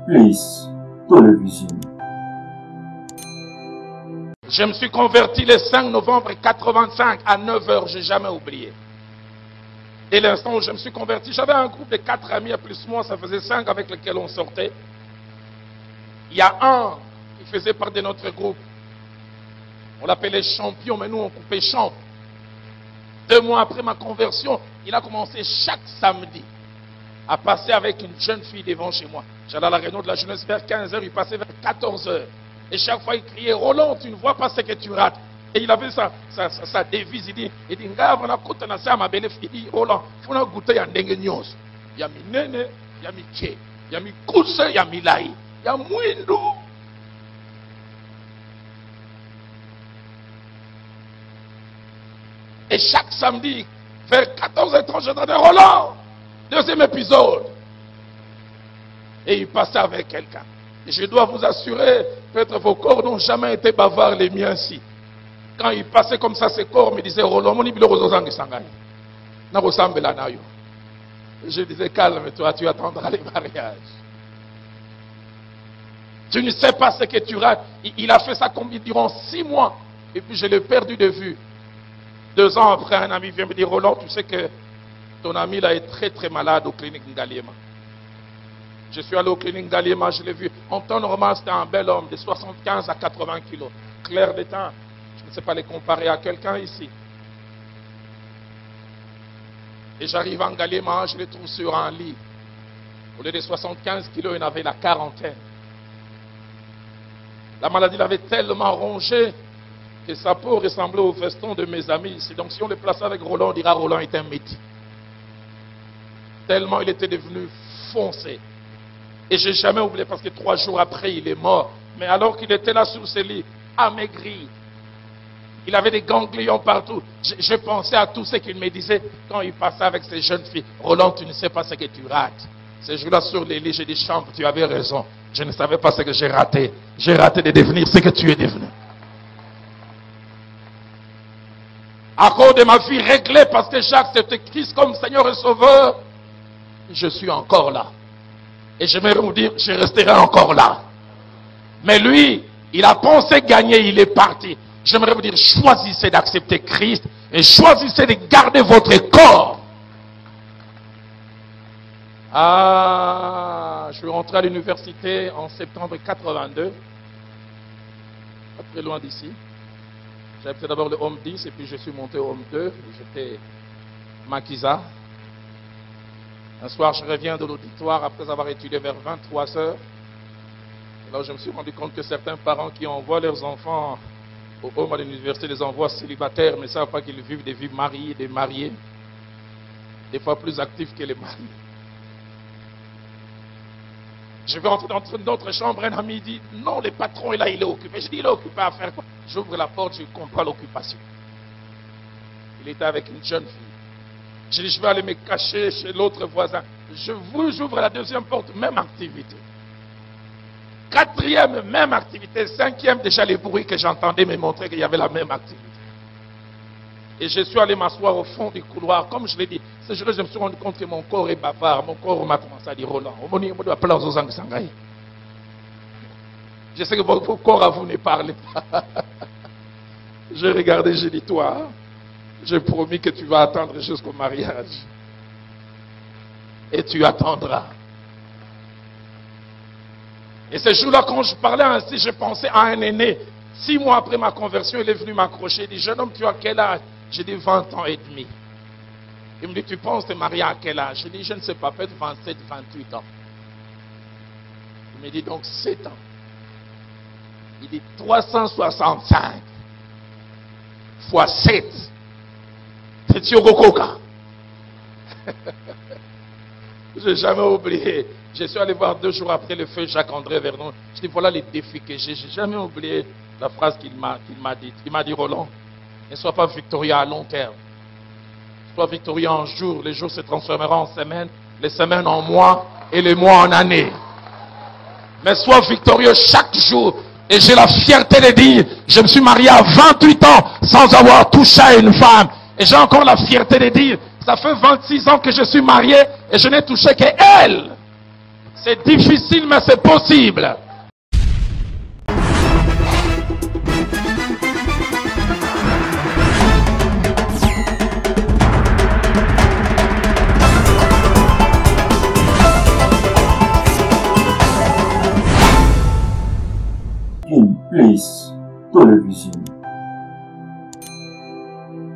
Bliss Télévision. Je me suis converti le 5 novembre 85 à 9h, je n'ai jamais oublié. Dès l'instant où je me suis converti, j'avais un groupe de 4 amis plus moi, ça faisait 5 avec lesquels on sortait. Il y a un qui faisait partie de notre groupe. On l'appelait champion, mais nous on coupait champ. 2 mois après ma conversion, il a commencé chaque samedi à passer avec une jeune fille devant chez moi. J'allais à la réunion de la jeunesse vers 15h, il passait vers 14h. Et chaque fois il criait, Roland, tu ne vois pas ce que tu rates. Et il avait sa devise, il dit, Roland, il faut goûter à Ndengenyos. Il y a Minene, il y a Miké, il y a Mikousse, il y a Milaï, il y a Mouindou. Et chaque samedi, vers 14h30, je disais, Roland, deuxième épisode. Et il passait avec quelqu'un. Et je dois vous assurer, peut-être vos corps n'ont jamais été bavards, les miens si. Quand il passait comme ça, ses corps me disaient, Roland, mon ibilo rozozangi sangani. Na rosambe la nayo. Je disais, calme-toi, tu attendras les mariages. Tu ne sais pas ce que tu rates. Il a fait ça durant 6 mois. Et puis je l'ai perdu de vue. 2 ans après, un ami vient me dire, Roland, tu sais que ton ami là est très très malade au clinique Ngaliema. Je suis allé au clinique Ngaliema, je l'ai vu. En temps normal, c'était un bel homme de 75 à 80 kilos. Clair de teint. Je ne sais pas les comparer à quelqu'un ici. Et j'arrive à Ngaliema, je le trouve sur un lit. Au lieu de 75 kilos, il avait la quarantaine. La maladie l'avait tellement rongé que sa peau ressemblait au veston de mes amis ici. Donc si on le plaçait avec Roland, on dira Roland est un métis. Tellement il était devenu foncé. Et je n'ai jamais oublié parce que 3 jours après, il est mort. Mais alors qu'il était là sur ce lit, amaigri, il avait des ganglions partout. Je pensais à tout ce qu'il me disait quand il passait avec ces jeunes filles. Roland, tu ne sais pas ce que tu rates. Ces jours-là sur les lits, j'ai dit, Chambre, tu avais raison. Je ne savais pas ce que j'ai raté. J'ai raté de devenir ce que tu es devenu. À cause de ma vie réglée, parce que j'ai accepté Christ comme Seigneur et Sauveur, je suis encore là. Et j'aimerais vous dire, je resterai encore là. Mais lui, il a pensé gagner, il est parti. J'aimerais vous dire, choisissez d'accepter Christ et choisissez de garder votre corps. Ah, je suis rentré à l'université en septembre 82. Pas très loin d'ici. J'avais fait d'abord le Home 10 et puis je suis monté au Home 2. J'étais Makiza. Un soir, je reviens de l'auditoire après avoir étudié vers 23 heures. Alors, je me suis rendu compte que certains parents qui envoient leurs enfants au Home à l'université les envoient célibataires, mais ne savent pas qu'ils vivent des vies mariées, des mariés, des fois plus actifs que les maris. Je vais entrer dans notre chambre, un ami dit, non, le patron est là, il est occupé. Je dis, il est occupé à faire quoi? J'ouvre la porte, je comprends l'occupation. Il était avec une jeune fille. Je dis, je vais aller me cacher chez l'autre voisin. J'ouvre la deuxième porte, même activité. 4e, même activité. 5e, déjà les bruits que j'entendais me montraient qu'il y avait la même activité. Et je suis allé m'asseoir au fond du couloir. Comme je l'ai dit, ce jour-là, je me suis rendu compte que mon corps est bavard. Mon corps m'a commencé à dire, Roland, je sais que votre corps à vous ne parle pas. J'ai regardé, j'ai dit, toi, j'ai promis que tu vas attendre jusqu'au mariage. Et tu attendras. Et ce jour-là, quand je parlais ainsi, je pensais à un aîné. 6 mois après ma conversion, il est venu m'accrocher. Il dit, jeune homme, tu as quel âge? J'ai dit 20 ans et demi. Il me dit, tu penses te marier à quel âge? J'ai dit, je ne sais pas, peut-être 27, 28 ans. Il me dit, donc 7 ans. Il dit, 365 fois 7. Je n'ai jamais oublié. Je suis allé voir 2 jours après le feu Jacques-André Vernon. Je dis, voilà les défis que j'ai. Je n'ai jamais oublié la phrase qu'il m'a dite. Il m'a dit, Roland, ne sois pas victorieux à long terme. Sois victorieux en jour. Les jours se transformeront en semaines, les semaines en mois et les mois en années. Mais sois victorieux chaque jour. Et j'ai la fierté de dire, je me suis marié à 28 ans sans avoir touché à une femme. Et j'ai encore la fierté de dire, ça fait 26 ans que je suis marié et je n'ai touché qu'elle. C'est difficile, mais c'est possible.